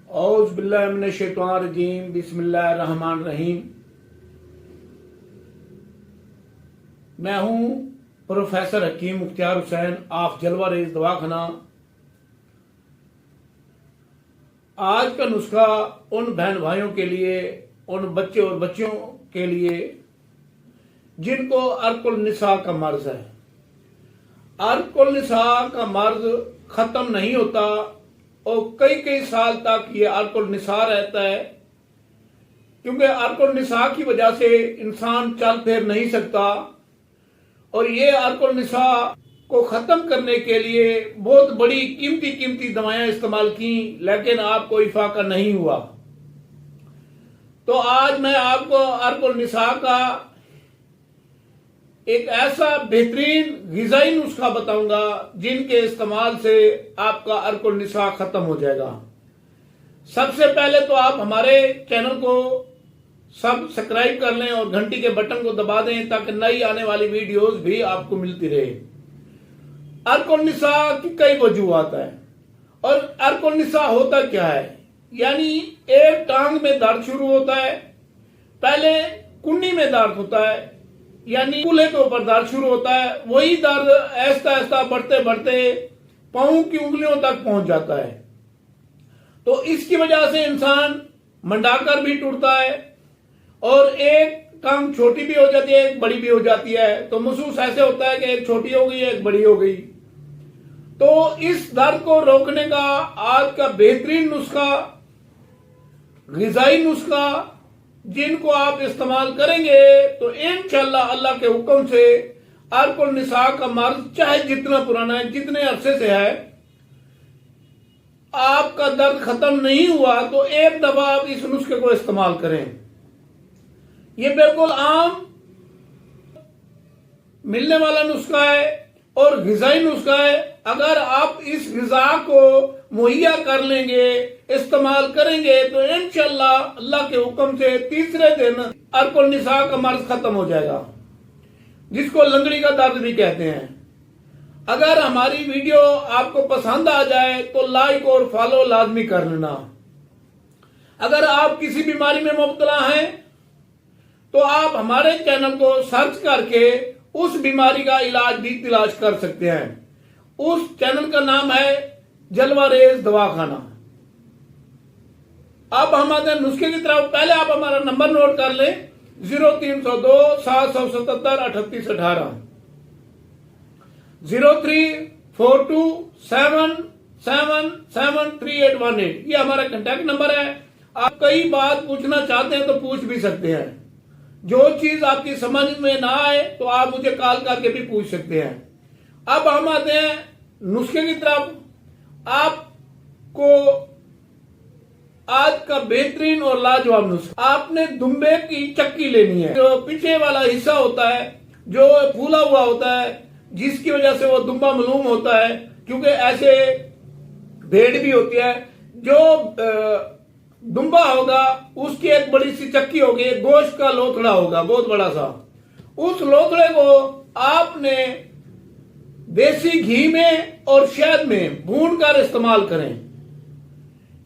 औज़ बिल्लाहि मिनश शैतानिर रजीम बिस्मिल्लाहिर रहमानिर रहीम। मैं हूं professor Hakim Mukhtiar Hussain of जलवा रेज दवाखाना। आज का नुस्खा उन बहन भाइयों के लिए, उन बच्चे और बच्चियों के लिए जिनको अर्कुल निसा का मर्ज है। अर्कुल निसा का मर्ज खत्म नहीं होता और कई कई साल तक ये अर्कुल निसा रहता है, क्योंकि अर्कुल निसा की वजह से इंसान चल फिर नहीं सकता। और ये अर्कुल निसा को खत्म करने के लिए बहुत बड़ी कीमती कीमती दवाएं इस्तेमाल की, लेकिन आपको इफाका नहीं हुआ। तो आज मैं आपको अर्कुल निसा का एक ऐसा बेहतरीन ग़िज़ाई नुस्खा बताऊंगा जिनके इस्तेमाल से आपका अर्कुल निसा खत्म हो जाएगा। सबसे पहले तो आप हमारे चैनल को सब्सक्राइब कर लें और घंटी के बटन को दबा दें ताकि नई आने वाली वीडियोस भी आपको मिलती रहे। अर्कुल निसा की कई वजूहात है और अर्कुल निसा होता क्या है, यानी एक टांग में दर्द शुरू होता है, पहले कुन्नी में दर्द होता है, यानी कूल्हे के ऊपर दर्द शुरू होता है, वही दर्द ऐसा ऐसा बढ़ते बढ़ते पांव की उंगलियों तक पहुंच जाता है। तो इसकी वजह से इंसान मंडाकर भी टूटता है और एक टांग छोटी भी हो जाती है, एक बड़ी भी हो जाती है। तो महसूस ऐसे होता है कि एक छोटी हो गई, एक बड़ी हो गई। तो इस दर्द को रोकने का आज का बेहतरीन नुस्खा, ग़िज़ाई नुस्खा, जिनको आप इस्तेमाल करेंगे तो इंशाअल्लाह अल्लाह के हुक्म से अर्कुल निसा का मर्ज चाहे जितना पुराना है, जितने अरसे से है, आपका दर्द खत्म नहीं हुआ तो एक दफा आप इस नुस्खे को इस्तेमाल करें। ये बिल्कुल आम मिलने वाला नुस्खा है और ग़िज़ाई नुस्खा है। अगर आप इस ग़िज़ा को मुहैया कर लेंगे, इस्तेमाल करेंगे तो इंशाअल्लाह अल्लाह के हुक्म से तीसरे दिन अर्कुल निसा का मर्ज खत्म हो जाएगा, जिसको लंगड़ी का दर्द भी कहते हैं। अगर हमारी वीडियो आपको पसंद आ जाए तो लाइक और फॉलो लाजमी कर लेना। अगर आप किसी बीमारी में मुब्तला हैं तो आप हमारे चैनल को सर्च करके उस बीमारी का इलाज भी तलाश कर सकते हैं। उस चैनल का नाम है जलवा रेज दवाखाना। अब हम आते हैं नुस्खे की तरफ। पहले आप हमारा नंबर नोट कर लें, 0302 777 3818, 0342 777 3818। ये हमारा कांटेक्ट नंबर है। आप कई बात पूछना चाहते हैं तो पूछ भी सकते हैं। जो चीज आपकी समझ में ना आए तो आप मुझे कॉल करके भी पूछ सकते हैं। अब हम आते हैं नुस्खे की तरफ। आपको आज का बेहतरीन और लाजवाब नुस्खा, आपने दुम्बे की चक्की लेनी है। जो पीछे वाला हिस्सा होता है जो फूला हुआ होता है, जिसकी वजह से वो दुम्बा मालूम होता है, क्योंकि ऐसे भेड़ भी होती है। जो दुम्बा होगा उसकी एक बड़ी सी चक्की होगी, एक गोश्त का लोथड़ा होगा बहुत बड़ा सा। उस लोथड़े को आपने देसी घी में और शहद में भून कर इस्तेमाल करें।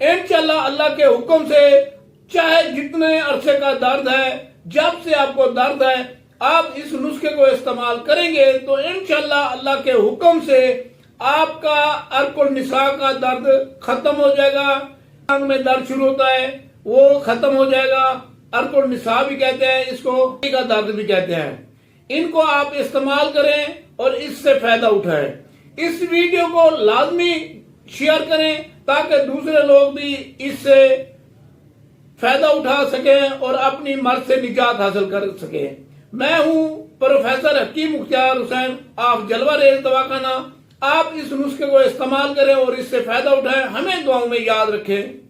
इंशाअल्लाह अल्लाह के हुक्म से चाहे जितने अरसे का दर्द है, जब से आपको दर्द है, आप इस नुस्खे को इस्तेमाल करेंगे तो इंशाअल्लाह अल्लाह के हुक्म से आपका अर्कुल निसा का दर्द खत्म हो जाएगा। टांग में दर्द शुरू होता है वो खत्म हो जाएगा। अर्कुल निसा भी कहते हैं इसको, का दर्द भी कहते हैं। इनको आप इस्तेमाल करें और इससे फायदा उठाएं। इस वीडियो को लाजमी शेयर करें ताकि दूसरे लोग भी इससे फायदा उठा सकें और अपनी मर्ज से निजात हासिल कर सकें। मैं हूं professor Hakim Mukhtiar Hussain of जलवा रेज दवाखाना। आप इस नुस्खे को इस्तेमाल करें और इससे फायदा उठाएं। हमें दुआओं में याद रखें।